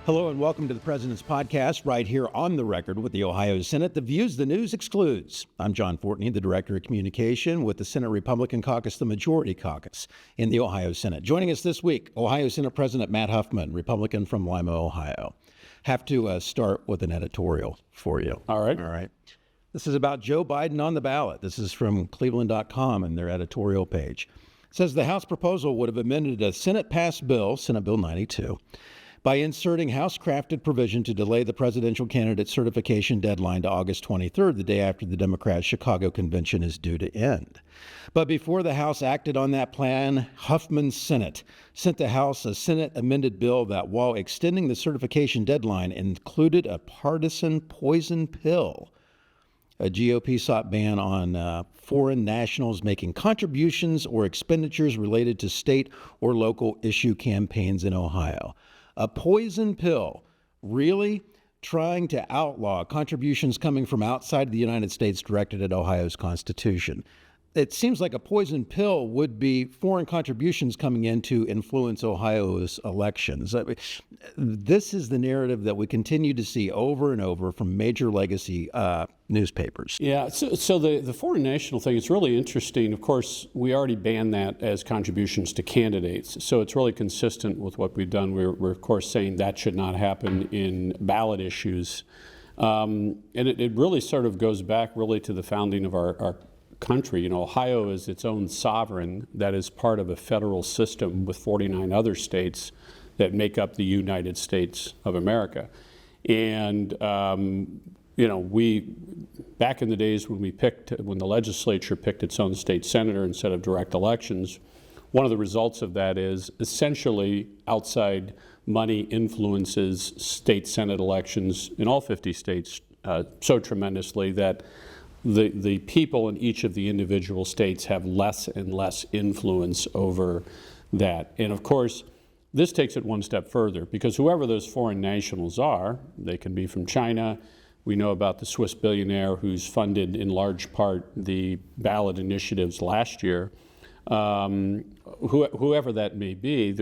Hello and welcome to the President's Podcast right here on the record with the Ohio Senate. The views the news excludes. I'm John Fortney, the Director of Communication with the Senate Republican Caucus, the Majority Caucus in the Ohio Senate. Joining us this week, Ohio Senate President Matt Huffman, Republican from Lima, Ohio. Have to start with an editorial for you. All right. This is about Joe Biden on the ballot. This is from Cleveland.com and their editorial page. It says the House proposal would have amended a Senate-passed bill, Senate Bill 92, by inserting House-crafted provision to delay the presidential candidate certification deadline to August 23rd, the day after the Democrats' Chicago convention is due to end. But before the House acted on that plan, Huffman's Senate sent the House a Senate-amended bill that, while extending the certification deadline, included a partisan poison pill. A GOP sought ban on foreign nationals making contributions or expenditures related to state or local issue campaigns in Ohio. A poison pill, really trying to outlaw contributions coming from outside the United States directed at Ohio's Constitution. It seems like a poison pill would be foreign contributions coming in to influence Ohio's elections. This is the narrative that we continue to see over and over from major legacy newspapers. Yeah, so the foreign national thing is really interesting. Of course, we already banned that as contributions to candidates, so it's really consistent with what we've done. We're of course, saying that should not happen in ballot issues. And it really sort of goes back really to the founding of our country. You know, Ohio is its own sovereign that is part of a federal system with 49 other states that make up the United States of America. And, you know, we, back in the days when the legislature picked its own state senator instead of direct elections, one of the results of that is essentially outside money influences state Senate elections in all 50 states so tremendously that the people in each of the individual states have less and less influence over that. And of course, this takes it one step further, because whoever those foreign nationals are, they can be from China. We know about the Swiss billionaire who's funded in large part the ballot initiatives last year. Whoever that may be,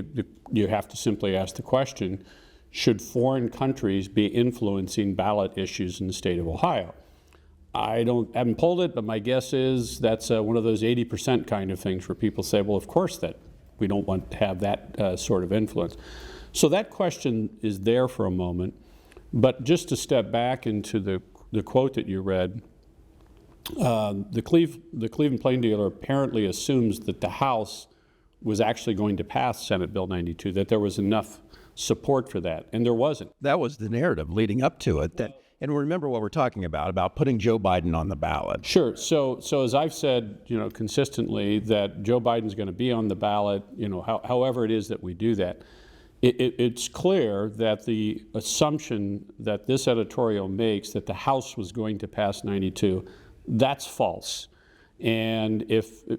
you have to simply ask the question, should foreign countries be influencing ballot issues in the state of Ohio? I haven't polled it, but my guess is that's one of those 80% kind of things where people say, well, of course that we don't want to have that sort of influence. So that question is there for a moment. But just to step back into the quote that you read, the Cleveland Plain Dealer apparently assumes that the House was actually going to pass Senate Bill 92, that there was enough support for that, and there wasn't. That was the narrative leading up to it. And remember what we're talking about putting Joe Biden on the ballot. Sure. So as I've said, you know, consistently, that Joe Biden's going to be on the ballot, you know, however it is that we do that. It's clear that the assumption that this editorial makes that the House was going to pass 92, that's false. And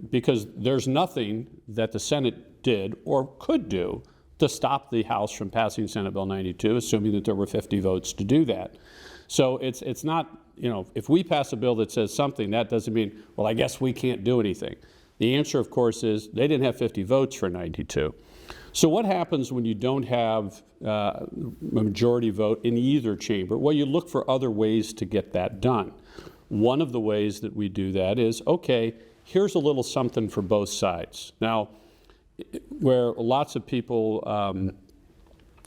because there's nothing that the Senate did or could do to stop the House from passing Senate Bill 92, assuming that there were 50 votes to do that. So it's not, you know, if we pass a bill that says something, that doesn't mean, well, I guess we can't do anything. The answer, of course, is they didn't have 50 votes for 92. So what happens when you don't have a majority vote in either chamber? Well, you look for other ways to get that done. One of the ways that we do that is, okay, here's a little something for both sides. Now, where lots of people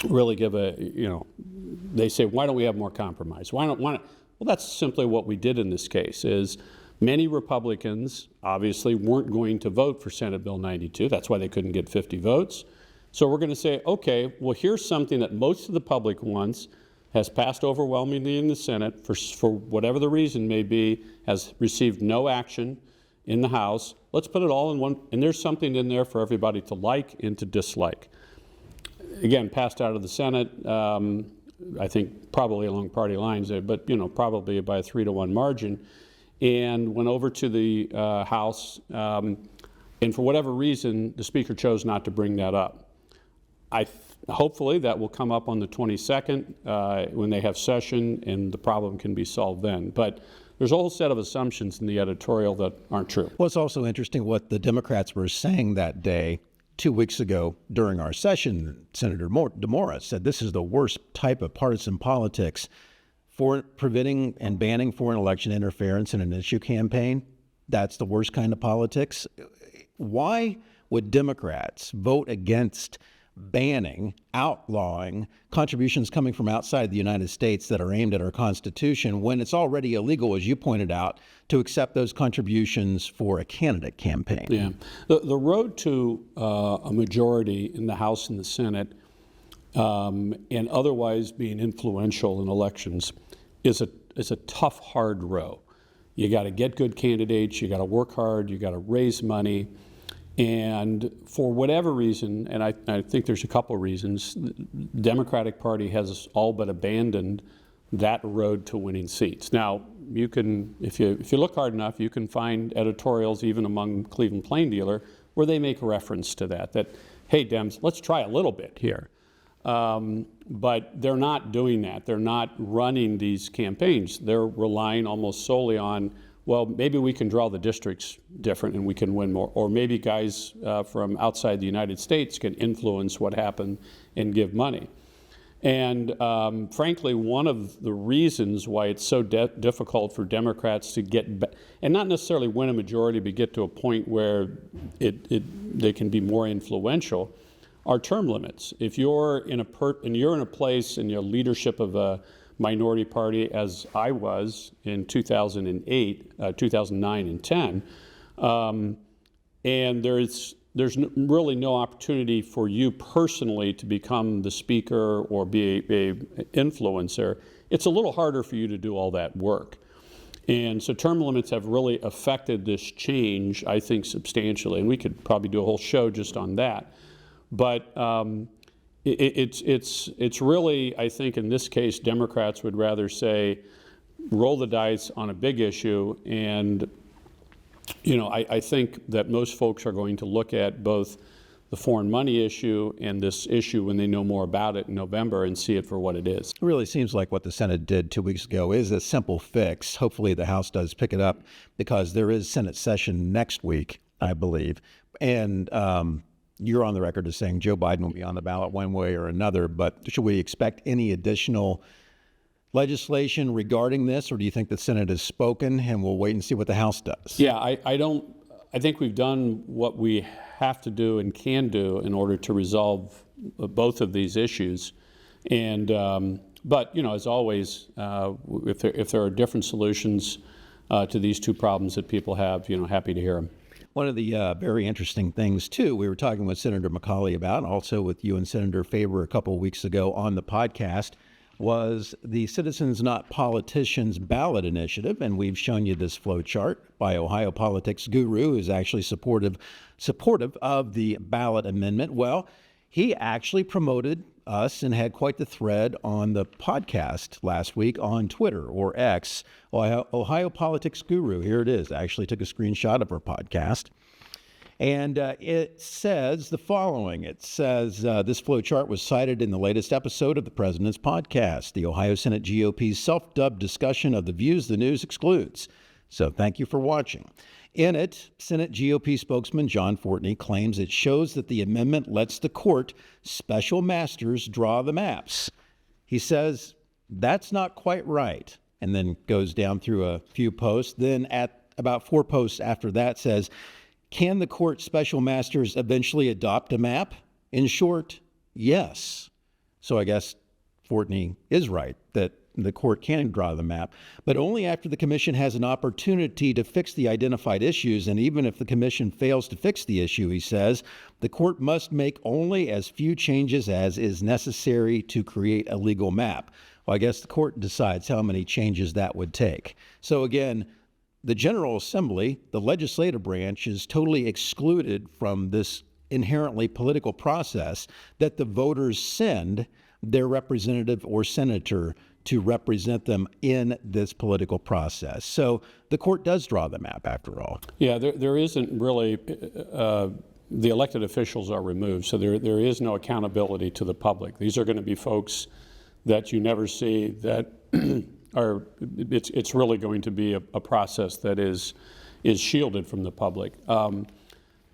really give they say, why don't we have more compromise? Why not? Well, that's simply what we did in this case, is many Republicans obviously weren't going to vote for Senate Bill 92. That's why they couldn't get 50 votes. So we're going to say, okay, well, here's something that most of the public wants, has passed overwhelmingly in the Senate for whatever the reason may be, has received no action in the House. Let's put it all in one, and there's something in there for everybody to like and to dislike. Again, passed out of the Senate, I think probably along party lines, but you know, probably by a 3-to-1 margin, and went over to the House, and for whatever reason, the Speaker chose not to bring that up. Hopefully that will come up on the 22nd when they have session, and the problem can be solved then. But there's a whole set of assumptions in the editorial that aren't true. Well, it's also interesting what the Democrats were saying that day 2 weeks ago during our session, Senator DeMora said this is the worst type of partisan politics for preventing and banning foreign election interference in an issue campaign. That's the worst kind of politics. Why would Democrats vote against banning, outlawing contributions coming from outside the United States that are aimed at our Constitution when it's already illegal, as you pointed out, to accept those contributions for a candidate campaign? Yeah. The road to a majority in the House and the Senate and otherwise being influential in elections is a tough, hard row. You got to get good candidates, you got to work hard, you got to raise money. And for whatever reason, and I think there's a couple reasons, the Democratic Party has all but abandoned that road to winning seats. Now, you can, if you look hard enough, you can find editorials even among Cleveland Plain Dealer where they make reference to that, hey, Dems, let's try a little bit here. But they're not doing that. They're not running these campaigns. They're relying almost solely on, well, maybe we can draw the districts different and we can win more. Or maybe guys from outside the United States can influence what happened and give money. And frankly, one of the reasons why it's so difficult for Democrats to get, and not necessarily win a majority, but get to a point where they can be more influential, are term limits. If you're in a place in your leadership of a minority party, as I was in 2008, 2009, and 10, and there's really no opportunity for you personally to become the speaker or be a influencer, it's a little harder for you to do all that work. And so term limits have really affected this change, I think, substantially. And we could probably do a whole show just on that. But it's really, I think in this case, Democrats would rather say, roll the dice on a big issue. And, you know, I think that most folks are going to look at both the foreign money issue and this issue when they know more about it in November and see it for what it is. It really seems like what the Senate did 2 weeks ago is a simple fix. Hopefully the House does pick it up because there is Senate session next week, I believe. And you're on the record as saying Joe Biden will be on the ballot one way or another, but should we expect any additional legislation regarding this, or do you think the Senate has spoken and we'll wait and see what the House does? Yeah, I think we've done what we have to do and can do in order to resolve both of these issues. And but, you know, as always, if there are different solutions to these two problems that people have, you know, happy to hear them. One of the very interesting things, too, we were talking with Senator McCauley about, and also with you and Senator Faber a couple of weeks ago on the podcast, was the Citizens Not Politicians ballot initiative. And we've shown you this flow chart by Ohio politics guru who's actually supportive of the ballot amendment. Well, he actually promoted us and had quite the thread on the podcast last week on Twitter, or X, Ohio politics guru. Here it is. I actually took a screenshot of our podcast. And it says the following. It says, this flow chart was cited in the latest episode of the President's Podcast, the Ohio Senate GOP's self-dubbed discussion of the views the news excludes. So thank you for watching. In it, Senate GOP spokesman John Fortney claims it shows that the amendment lets the court special masters draw the maps. He says that's not quite right, and then goes down through a few posts. Then at about 4 posts after that says, can the court special masters eventually adopt a map? In short, yes. So I guess Fortney is right that the court can draw the map, but only after the commission has an opportunity to fix the identified issues. And even if the commission fails to fix the issue, he says, the court must make only as few changes as is necessary to create a legal map. Well, I guess the court decides how many changes that would take. So again, the General Assembly, the legislative branch, is totally excluded from this inherently political process that the voters send their representative or senator to represent them in this political process. So the court does draw the map after all. Yeah, there isn't really, the elected officials are removed, so there is no accountability to the public. These are going to be folks that you never see that are, it's really going to be a process that is shielded from the public.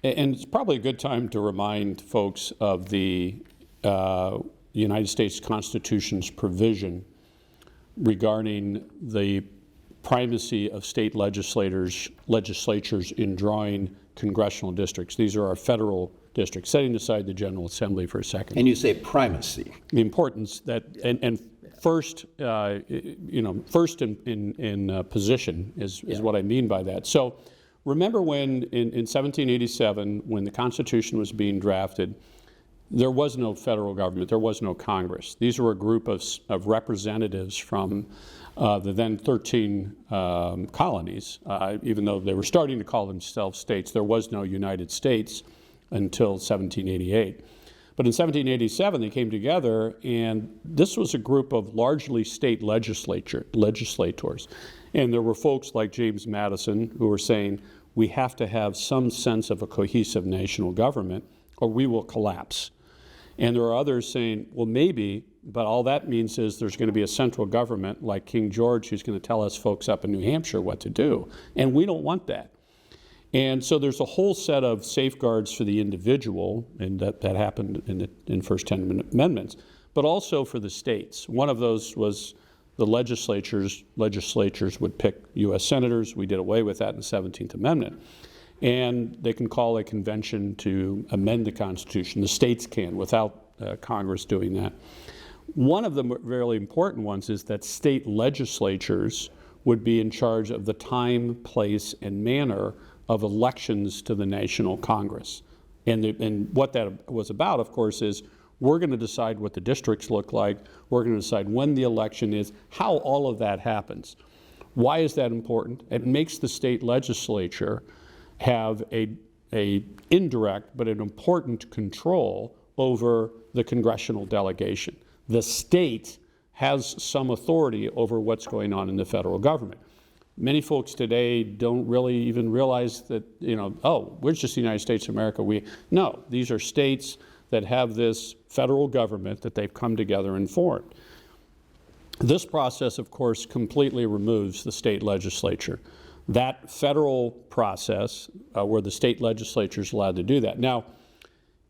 And it's probably a good time to remind folks of the United States Constitution's provision regarding the primacy of state legislatures in drawing congressional districts. These are our federal districts, setting aside the General Assembly for a second. And you say primacy. The importance that, and first, first in position is what I mean by that. So remember when in 1787, when the Constitution was being drafted, there was no federal government, there was no Congress. These were a group of representatives from the then 13 colonies. Even though they were starting to call themselves states, there was no United States until 1788. But in 1787, they came together, and this was a group of largely state legislators. And there were folks like James Madison who were saying, we have to have some sense of a cohesive national government, or we will collapse. And there are others saying, well, maybe, but all that means is there's going to be a central government like King George who's going to tell us folks up in New Hampshire what to do. And we don't want that. And so there's a whole set of safeguards for the individual, and that happened in the first 10 amendments, but also for the states. One of those was the legislatures would pick U.S. senators. We did away with that in the 17th Amendment. And they can call a convention to amend the Constitution. The states can without Congress doing that. One of the really important ones is that state legislatures would be in charge of the time, place, and manner of elections to the National Congress. And what that was about, of course, is we're going to decide what the districts look like. We're going to decide when the election is, how all of that happens. Why is that important? It makes the state legislature have a indirect but an important control over the congressional delegation. The state has some authority over what's going on in the federal government. Many folks today don't really even realize that, oh, we're just the United States of America. No, these are states that have this federal government that they've come together and formed. This process, of course, completely removes the state legislature. That federal process where the state legislature is allowed to do that. Now,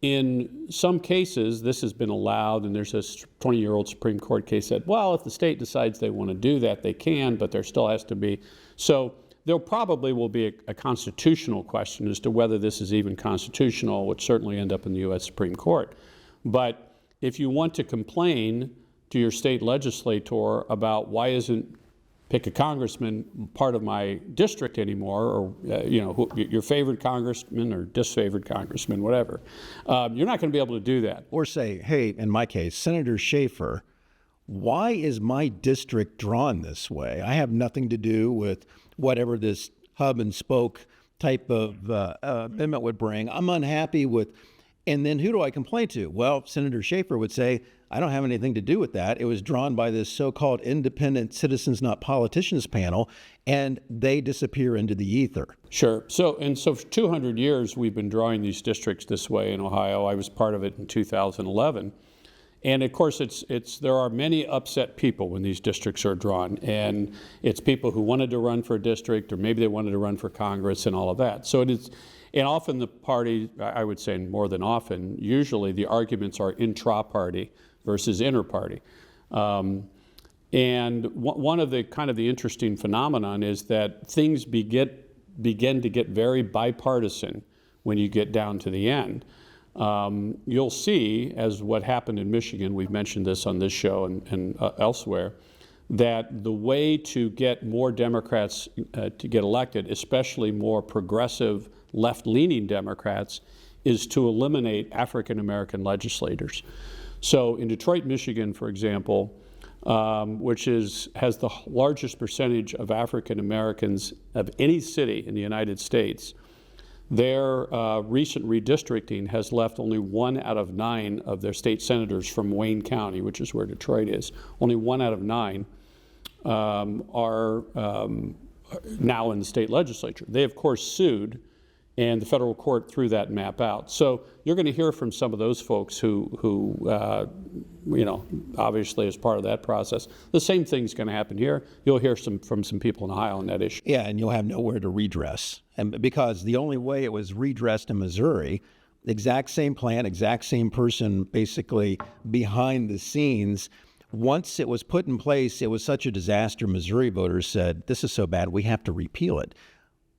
in some cases, this has been allowed, and there's this 20-year-old Supreme Court case that, well, if the state decides they want to do that, they can, but there still has to be. So there probably will be a constitutional question as to whether this is even constitutional, which certainly end up in the U.S. Supreme Court. But if you want to complain to your state legislator about why isn't pick a congressman part of my district anymore, or your favorite congressman or disfavored congressman, whatever. You're not going to be able to do that. Or say, hey, in my case, Senator Schaefer, why is my district drawn this way? I have nothing to do with whatever this hub and spoke type of amendment would bring. I'm unhappy with, and then who do I complain to? Well, Senator Schaefer would say, I don't have anything to do with that. It was drawn by this so-called independent citizens, not politicians panel, and they disappear into the ether. Sure. So for 200 years, we've been drawing these districts this way in Ohio. I was part of it in 2011. And of course, there are many upset people when these districts are drawn. And it's people who wanted to run for a district, or maybe they wanted to run for Congress and all of that. So it is. And often the party, I would say more than often, usually the arguments are intra-party versus inter-party. And one of the kind of the interesting phenomenon is that things begin to get very bipartisan when you get down to the end. You'll see, as what happened in Michigan, we've mentioned this on this show and elsewhere, that the way to get more Democrats to get elected, especially more progressive, left-leaning Democrats, is to eliminate African-American legislators. So in Detroit, Michigan, for example, which has the largest percentage of African-Americans of any city in the United States, their recent redistricting has left only 1 out of 9 of their state senators from Wayne County, which is where Detroit is. Only 1 out of 9 are now in the state legislature. They, of course, sued and the federal court threw that map out. So you're going to hear from some of those folks who obviously as part of that process. The same thing's going to happen here. You'll hear from some people in Ohio on that issue. Yeah, and you'll have nowhere to redress. And because the only way it was redressed in Missouri, exact same plan, exact same person basically behind the scenes. Once it was put in place, it was such a disaster, Missouri voters said, this is so bad, we have to repeal it.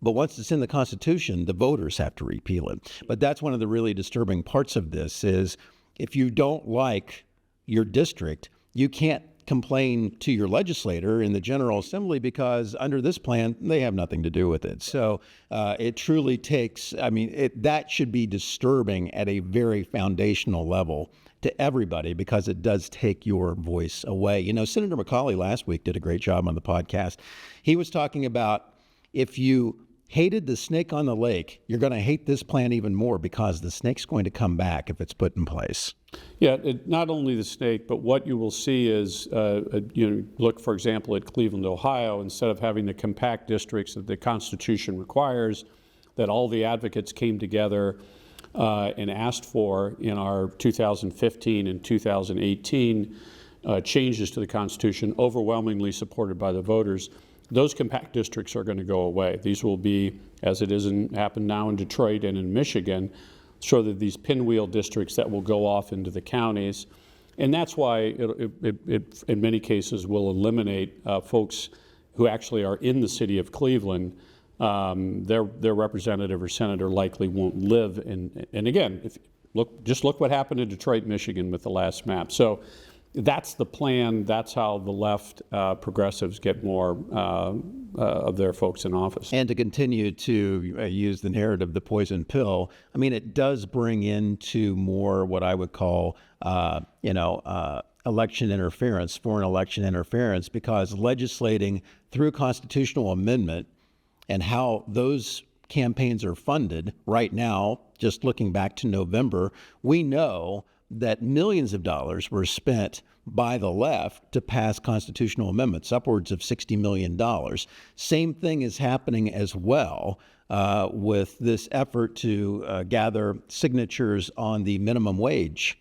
But once it's in the Constitution, the voters have to repeal it. But that's one of the really disturbing parts of this is if you don't like your district, you can't complain to your legislator in the General Assembly because under this plan, they have nothing to do with it. So it truly takes, that should be disturbing at a very foundational level to everybody because it does take your voice away. You know, Senator McCauley last week did a great job on the podcast. He was talking about if you hated the snake on the lake, you're going to hate this plan even more because the snake's going to come back if it's put in place. Yeah, not only the snake, but what you will see is, look, for example, at Cleveland, Ohio, instead of having the compact districts that the Constitution requires, that all the advocates came together and asked for in our 2015 and 2018 changes to the Constitution, overwhelmingly supported by the voters. Those compact districts are going to go away. These will be, as it happened now in Detroit and in Michigan, sort of these pinwheel districts that will go off into the counties. And that's why it in many cases will eliminate folks who actually are in the city of Cleveland. Their representative or senator likely won't live in. And again, just look what happened in Detroit, Michigan with the last map. So that's the plan. That's how the left progressives get more of their folks in office. And to continue to use the narrative, the poison pill, it does bring into more what I would call, election interference, foreign election interference, because legislating through constitutional amendment and how those campaigns are funded right now, just looking back to November, we know that millions of dollars were spent by the left to pass constitutional amendments, upwards of $60 million. Same thing is happening as well with this effort to gather signatures on the minimum wage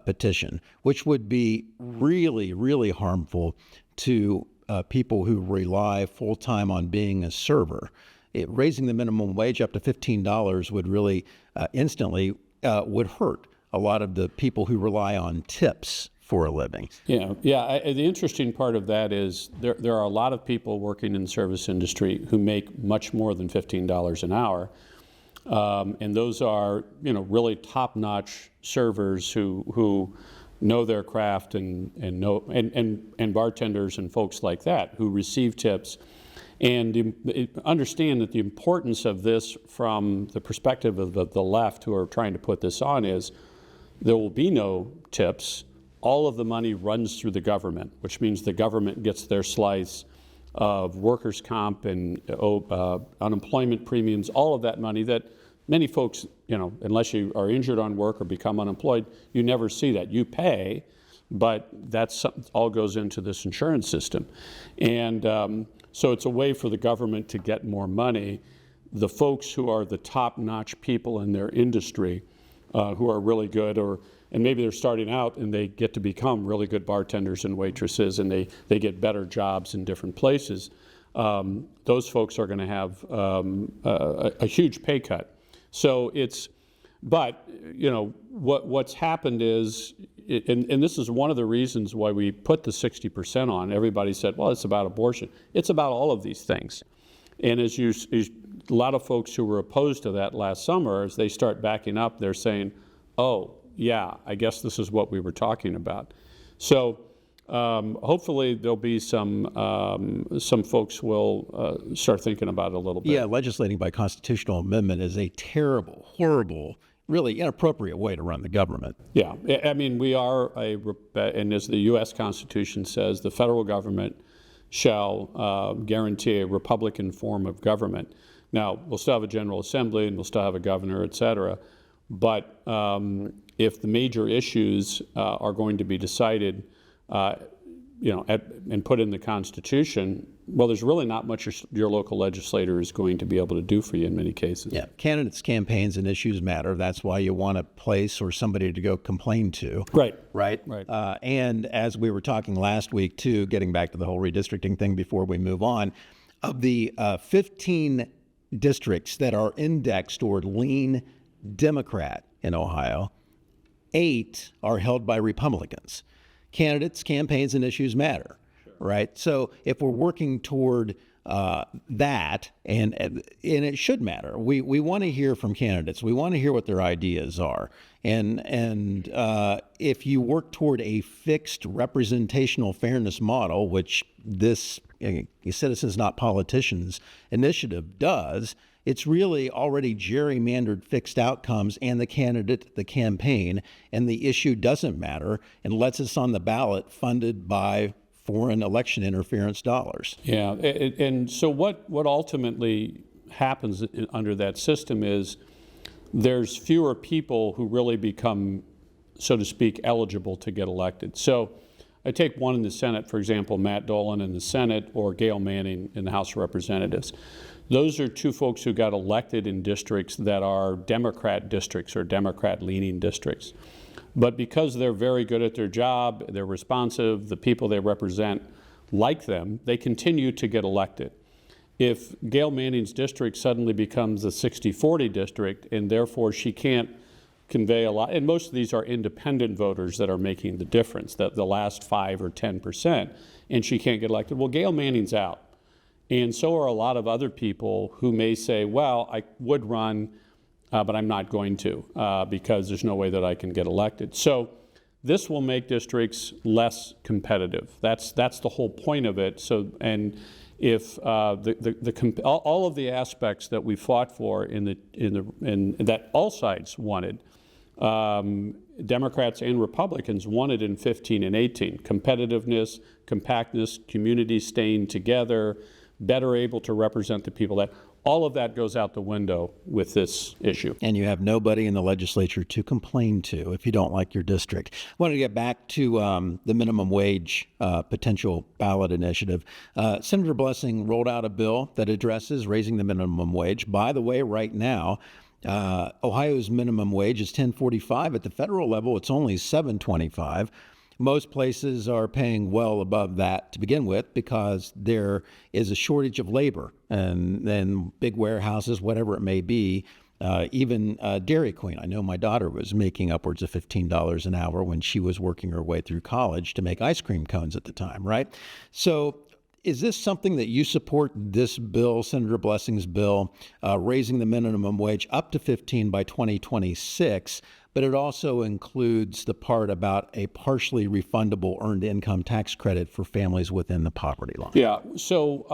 petition, which would be really, really harmful to people who rely full-time on being a server. Raising the minimum wage up to $15 would really instantly would hurt a lot of the people who rely on tips for a living. Yeah. The interesting part of that is there are a lot of people working in the service industry who make much more than $15 an hour, and those are really top-notch servers who know their craft and bartenders and folks like that who receive tips. And understand that the importance of this from the perspective of the left who are trying to put this on is there will be no tips. All of the money runs through the government, which means the government gets their slice of workers' comp and unemployment premiums, all of that money that many folks, unless you are injured on work or become unemployed, you never see that. You pay, but that's all goes into this insurance system. And so it's a way for the government to get more money. The folks who are the top-notch people in their industry who are really good, and maybe they're starting out and they get to become really good bartenders and waitresses and they get better jobs in different places, those folks are going to have a huge pay cut. So what's happened is, and this is one of the reasons why we put the 60% on. Everybody said, well, it's about abortion. It's about all of these things. And as a lot of folks who were opposed to that last summer, as they start backing up, they're saying, oh, yeah, I guess this is what we were talking about. So hopefully there'll be some folks will start thinking about it a little bit. Yeah, legislating by constitutional amendment is a terrible, horrible, really inappropriate way to run the government. Yeah, we are and as the U.S. Constitution says, the federal government shall guarantee a Republican form of government. Now, we'll still have a General Assembly and we'll still have a governor, et cetera. But if the major issues are going to be decided, and put in the Constitution, well, there's really not much your local legislator is going to be able to do for you in many cases. Yeah, candidates, campaigns, and issues matter. That's why you want a place or somebody to go complain to. Right. Right. And as we were talking last week, too, getting back to the whole redistricting thing before we move on, of the 15 districts that are indexed or lean Democrat in Ohio, 8 are held by Republicans. Candidates, campaigns, and issues matter. Right. So if we're working toward that, and it should matter, we want to hear from candidates. We want to hear what their ideas are. And if you work toward a fixed representational fairness model, which this Citizens Not Politicians initiative does, it's really already gerrymandered fixed outcomes, and the candidate, the campaign, and the issue doesn't matter, and lets us on the ballot funded by foreign election interference dollars. Yeah, and so what ultimately happens under that system is there's fewer people who really become, so to speak, eligible to get elected. So I take one in the Senate, for example, Matt Dolan in the Senate or Gail Manning in the House of Representatives. Those are two folks who got elected in districts that are Democrat districts or Democrat-leaning districts. But because they're very good at their job, they're responsive, the people they represent like them, they continue to get elected. If Gail Manning's district suddenly becomes a 60-40 district, and therefore she can't convey a lot, and most of these are independent voters that are making the difference, the last 5 or 10%, and she can't get elected, well, Gail Manning's out. And so are a lot of other people who may say, well, I would run, but I'm not going to because there's no way that I can get elected. So this will make districts less competitive. That's the whole point of it. So, and if all of the aspects that we fought for in that all sides wanted, Democrats and Republicans wanted in 15 and 18, competitiveness, compactness, communities staying together, better able to represent the people, that all of that goes out the window with this issue. And you have nobody in the legislature to complain to if you don't like your district. I wanted to get back to the minimum wage potential ballot initiative. Senator Blessing rolled out a bill that addresses raising the minimum wage. By the way, right now, Ohio's minimum wage is $10.45. At the federal level, it's only $7.25. Most places are paying well above that to begin with because there is a shortage of labor, and then big warehouses, whatever it may be, even Dairy Queen. I know my daughter was making upwards of $15 an hour when she was working her way through college to make ice cream cones at the time, right? So is this something that you support, this bill, Senator Blessing's bill, raising the minimum wage up to $15 by 2026, but it also includes the part about a partially refundable earned income tax credit for families within the poverty line? Yeah, so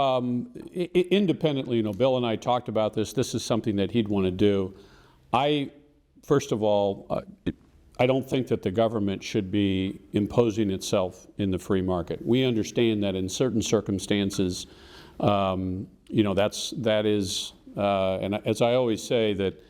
independently, Bill and I talked about this. This is something that he'd want to do. First of all, I don't think that the government should be imposing itself in the free market. We understand that in certain circumstances, that is, and as I always say, that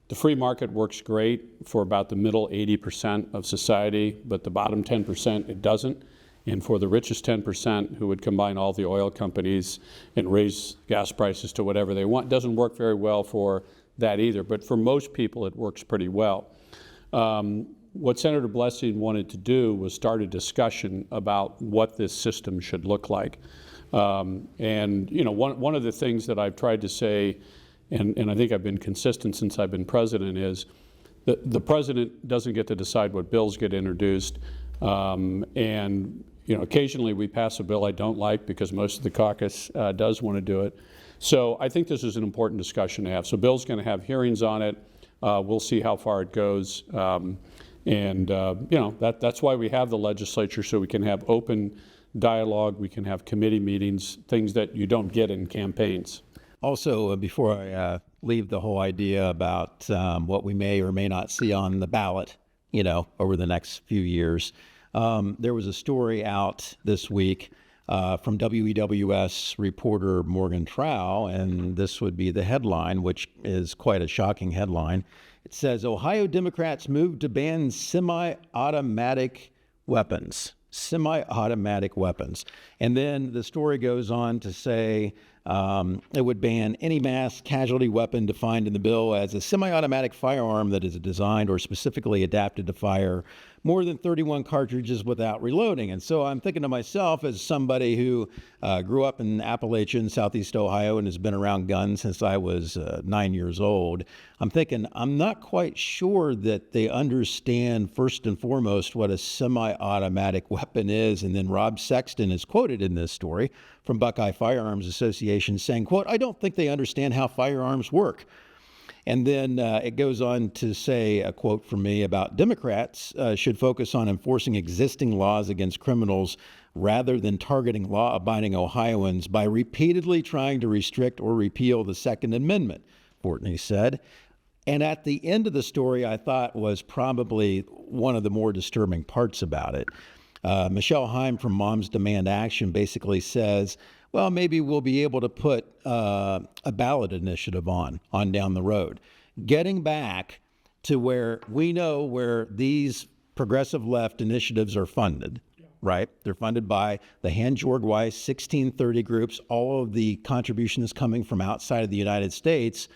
the free market works great for about the middle 80% of society, but the bottom 10%, it doesn't. And for the richest 10% who would combine all the oil companies and raise gas prices to whatever they want, doesn't work very well for that either. But for most people, it works pretty well. What Senator Blessing wanted to do was start a discussion about what this system should look like. One of the things that I've tried to say, and I think I've been consistent since I've been president, is that the president doesn't get to decide what bills get introduced. Occasionally we pass a bill I don't like because most of the caucus does want to do it. So I think this is an important discussion to have. So Bill's going to have hearings on it. We'll see how far it goes. That's why we have the legislature, so we can have open dialogue, we can have committee meetings, things that you don't get in campaigns. Also, before I leave the whole idea about what we may or may not see on the ballot, over the next few years, there was a story out this week from WEWS reporter Morgan Trow, and this would be the headline, which is quite a shocking headline. It says, Ohio Democrats move to ban semi-automatic weapons. semi-automatic weapons. And then the story goes on to say it would ban any mass casualty weapon defined in the bill as a semi-automatic firearm that is designed or specifically adapted to fire more than 31 cartridges without reloading. And so I'm thinking to myself, as somebody who grew up in Appalachia in Southeast Ohio and has been around guns since I was 9 years old, I'm thinking I'm not quite sure that they understand first and foremost what a semi-automatic weapon is. And then Rob Sexton is quoted in this story from Buckeye Firearms Association saying, quote, "I don't think they understand how firearms work." And then it goes on to say, a quote from me, about Democrats should focus on enforcing existing laws against criminals rather than targeting law-abiding Ohioans by repeatedly trying to restrict or repeal the Second Amendment, Fortney said. And at the end of the story, I thought was probably one of the more disturbing parts about it. Michelle Heim from Moms Demand Action basically says, well, maybe we'll be able to put a ballot initiative on down the road. Getting back to where we know where these progressive left initiatives are funded, right? They're funded by the Hans-Georg Weiss 1630 groups, all of the contributions coming from outside of the United States.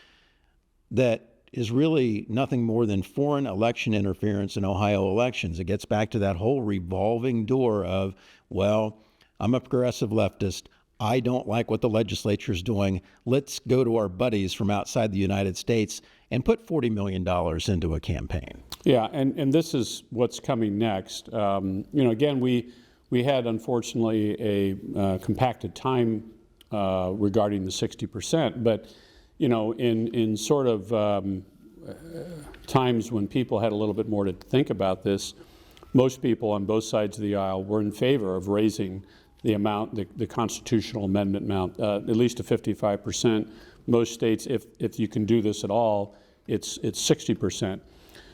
That is really nothing more than foreign election interference in Ohio elections. It gets back to that whole revolving door of, well, I'm a progressive leftist. I don't like what the legislature is doing. Let's go to our buddies from outside the United States and put $40 million into a campaign. Yeah, and this is what's coming next. Again, we had, unfortunately, a compacted time regarding the 60%, but in sort of times when people had a little bit more to think about this, most people on both sides of the aisle were in favor of raising the amount, the constitutional amendment amount, at least to 55%. Most states, if you can do this at all, it's 60%.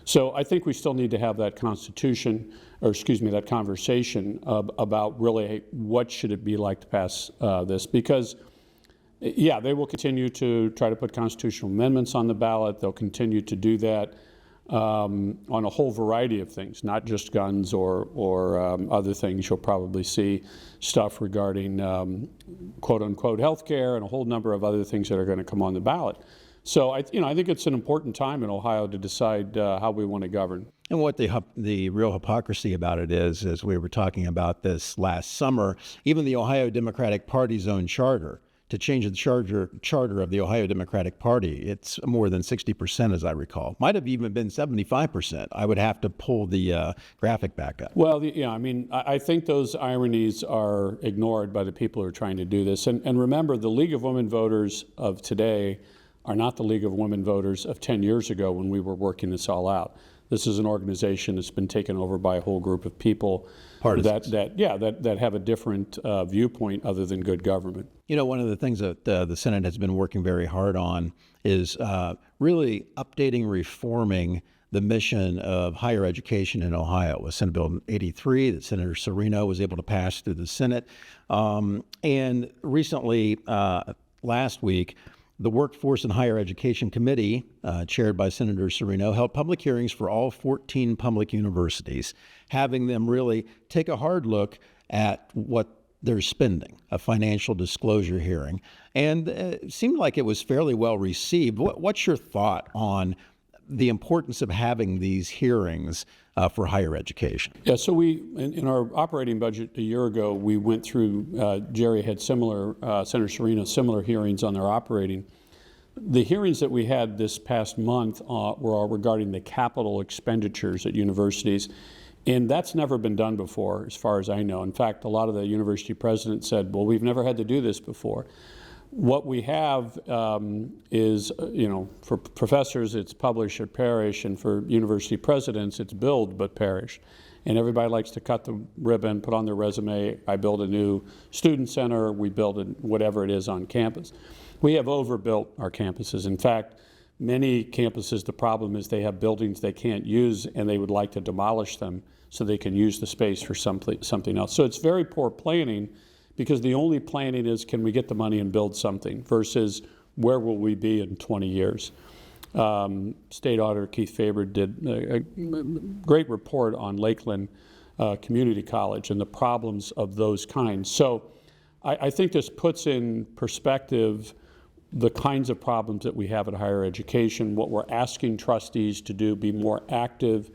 So I think we still need to have that that conversation about really what should it be like to pass this, because yeah, they will continue to try to put constitutional amendments on the ballot. They'll continue to do that on a whole variety of things, not just guns or other things. You'll probably see stuff regarding quote-unquote health care and a whole number of other things that are going to come on the ballot. So I think it's an important time in Ohio to decide how we want to govern. And what the real hypocrisy about it is, as we were talking about this last summer, even the Ohio Democratic Party's own charter, to change the charter of the Ohio Democratic Party, it's more than 60%, as I recall. Might have even been 75%. I would have to pull the graphic back up. Well, I think those ironies are ignored by the people who are trying to do this. And remember, the League of Women Voters of today are not the League of Women Voters of 10 years ago when we were working this all out. This is an organization that's been taken over by a whole group of people that have a different viewpoint other than good government. One of the things that the Senate has been working very hard on is really updating, reforming the mission of higher education in Ohio. With Senate Bill 83 that Senator Serino was able to pass through the Senate. And recently, last week, the Workforce and Higher Education Committee, chaired by Senator Serino, held public hearings for all 14 public universities, having them really take a hard look at what they're spending, a financial disclosure hearing. And it seemed like it was fairly well received. What's your thought on the importance of having these hearings for higher education? Yeah, so we, in our operating budget a year ago, we went through, Jerry had Senator Serino, similar hearings on their operating. The hearings that we had this past month were regarding the capital expenditures at universities, and that's never been done before, as far as I know. In fact, a lot of the university presidents said, well, we've never had to do this before. What we have is, for professors, it's publish or perish, and for university presidents, it's build but perish. And everybody likes to cut the ribbon, put on their resume, I build a new student center, we build whatever it is on campus. We have overbuilt our campuses. In fact, many campuses, the problem is they have buildings they can't use, and they would like to demolish them so they can use the space for something else. So it's very poor planning, because the only planning is, can we get the money and build something, versus where will we be in 20 years? State Auditor Keith Faber did a great report on Lakeland community college and the problems of those kinds. So I think this puts in perspective the kinds of problems that we have at higher education, what we're asking trustees to do, be more active,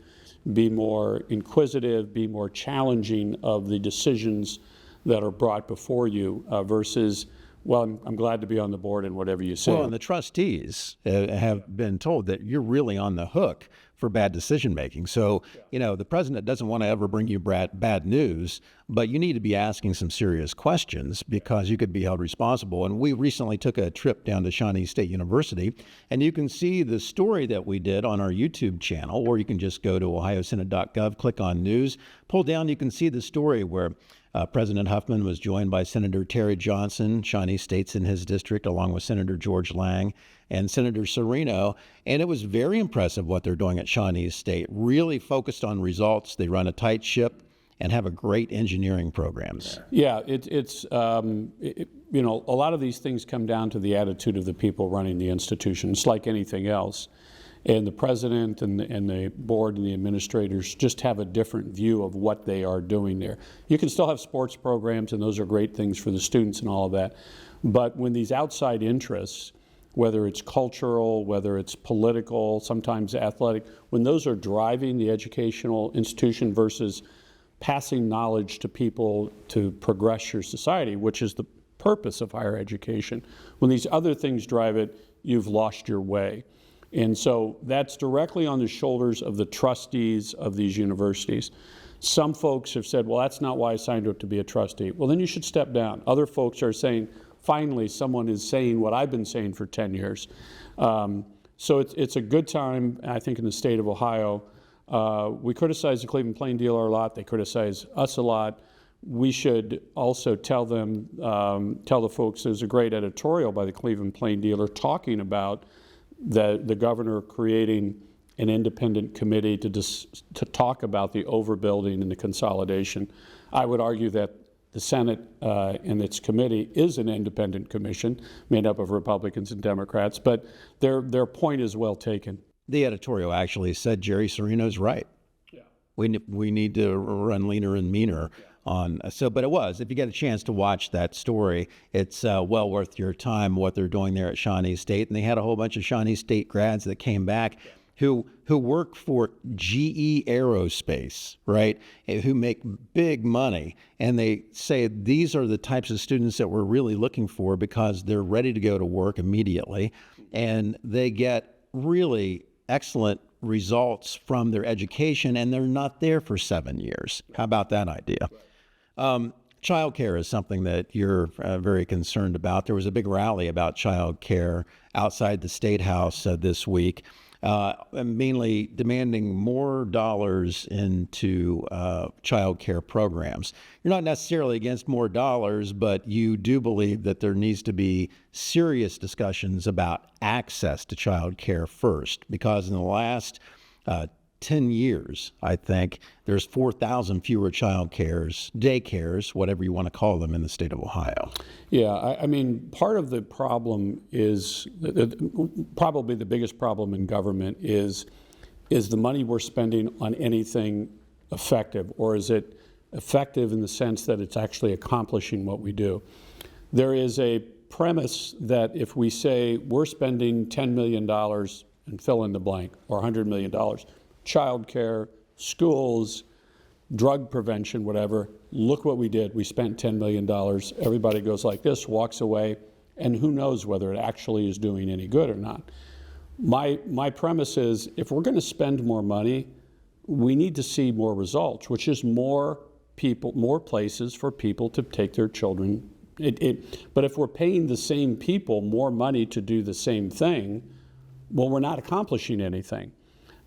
be more inquisitive, be more challenging of the decisions that are brought before you versus, well, I'm glad to be on the board and whatever you say. Well, and the trustees have been told that you're really on the hook for bad decision making. So, the president doesn't want to ever bring you bad news, but you need to be asking some serious questions because you could be held responsible. And we recently took a trip down to Shawnee State University, and you can see the story that we did on our YouTube channel, or you can just go to ohiosenate.gov, click on news, pull down, you can see the story where President Huffman was joined by Senator Terry Johnson, Shawnee State's in his district, along with Senator George Lang and Senator Serino. And it was very impressive what they're doing at Shawnee State, really focused on results. They run a tight ship and have a great engineering program there. Yeah, it's a lot of these things come down to the attitude of the people running the institution. It's like anything else. And the president and the board and the administrators just have a different view of what they are doing there. You can still have sports programs, and those are great things for the students and all of that. But when these outside interests, whether it's cultural, whether it's political, sometimes athletic, when those are driving the educational institution versus passing knowledge to people to progress your society, which is the purpose of higher education, when these other things drive it, you've lost your way. And so that's directly on the shoulders of the trustees of these universities. Some folks have said, well, that's not why I signed up to be a trustee. Well, then you should step down. Other folks are saying, finally, someone is saying what I've been saying for 10 years. So it's a good time, I think, in the state of Ohio. We criticize the Cleveland Plain Dealer a lot. They criticize us a lot. We should also tell them, tell the folks, there's a great editorial by the Cleveland Plain Dealer talking about the governor creating an independent committee to talk about the overbuilding and the consolidation. I would argue that the Senate and its committee is an independent commission made up of Republicans and Democrats, but their point is well taken. The editorial actually said Jerry Serino's right. Yeah. We need to run leaner and meaner. But it was, if you get a chance to watch that story, it's well worth your time what they're doing there at Shawnee State. And they had a whole bunch of Shawnee State grads that came back who work for GE Aerospace, right, who make big money. And they say these are the types of students that we're really looking for because they're ready to go to work immediately. And they get really excellent results from their education, and they're not there for 7 years. How about that idea? Child care is something that you're very concerned about. There was a big rally about child care outside the State House this week, mainly demanding more dollars into child care programs. You're not necessarily against more dollars, but you do believe that there needs to be serious discussions about access to child care first, because in the last 10 years, I think, there's 4,000 fewer child cares, daycares, whatever you want to call them, in the state of Ohio. Yeah, I mean, part of the problem is, probably the biggest problem in government is the money we're spending on anything effective, or is it effective in the sense that it's actually accomplishing what we do? There is a premise that if we say we're spending $10 million and fill in the blank, or $100 million, childcare, schools, drug prevention, whatever, look what we did. We spent $10 million. Everybody goes like this, walks away, and who knows whether it actually is doing any good or not. My premise is, if we're going to spend more money, we need to see more results, which is more people, more places for people to take their children. But if we're paying the same people more money to do the same thing, well, we're not accomplishing anything.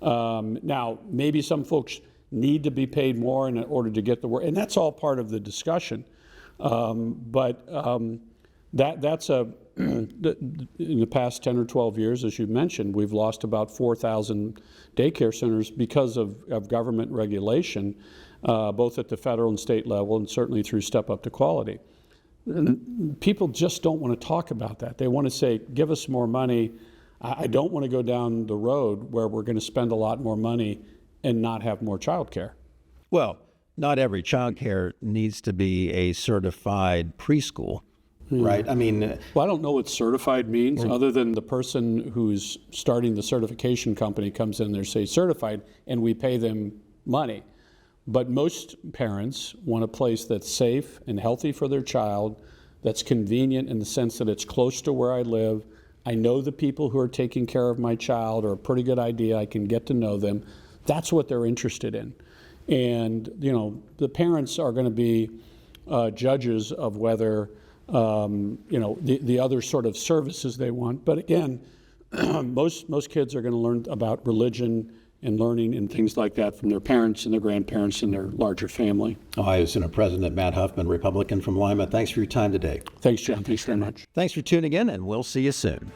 Now, maybe some folks need to be paid more in order to get the work, and that's all part of the discussion. But that's in the past 10 or 12 years, as you mentioned, we've lost about 4,000 daycare centers because of government regulation, both at the federal and state level, and certainly through Step Up to Quality. And people just don't want to talk about that. They want to say, give us more money. I don't want to go down the road where we're going to spend a lot more money and not have more child care. Well, not every child care needs to be a certified preschool, right? I mean, Well, I don't know what certified means, other than the person who's starting the certification company comes in there, say certified, and we pay them money. But most parents want a place that's safe and healthy for their child, that's convenient in the sense that it's close to where I live. I know the people who are taking care of my child are a pretty good idea. I can get to know them. That's what they're interested in. And, you know, the parents are going to be judges of whether, you know, the other sort of services they want. But again, most kids are going to learn about religion and learning and things like that from their parents and their grandparents and their larger family. Ohio Senate President Matt Huffman, Republican from Lima. Thanks for your time today. Thanks, John. Thanks very much. Thanks for tuning in, and we'll see you soon.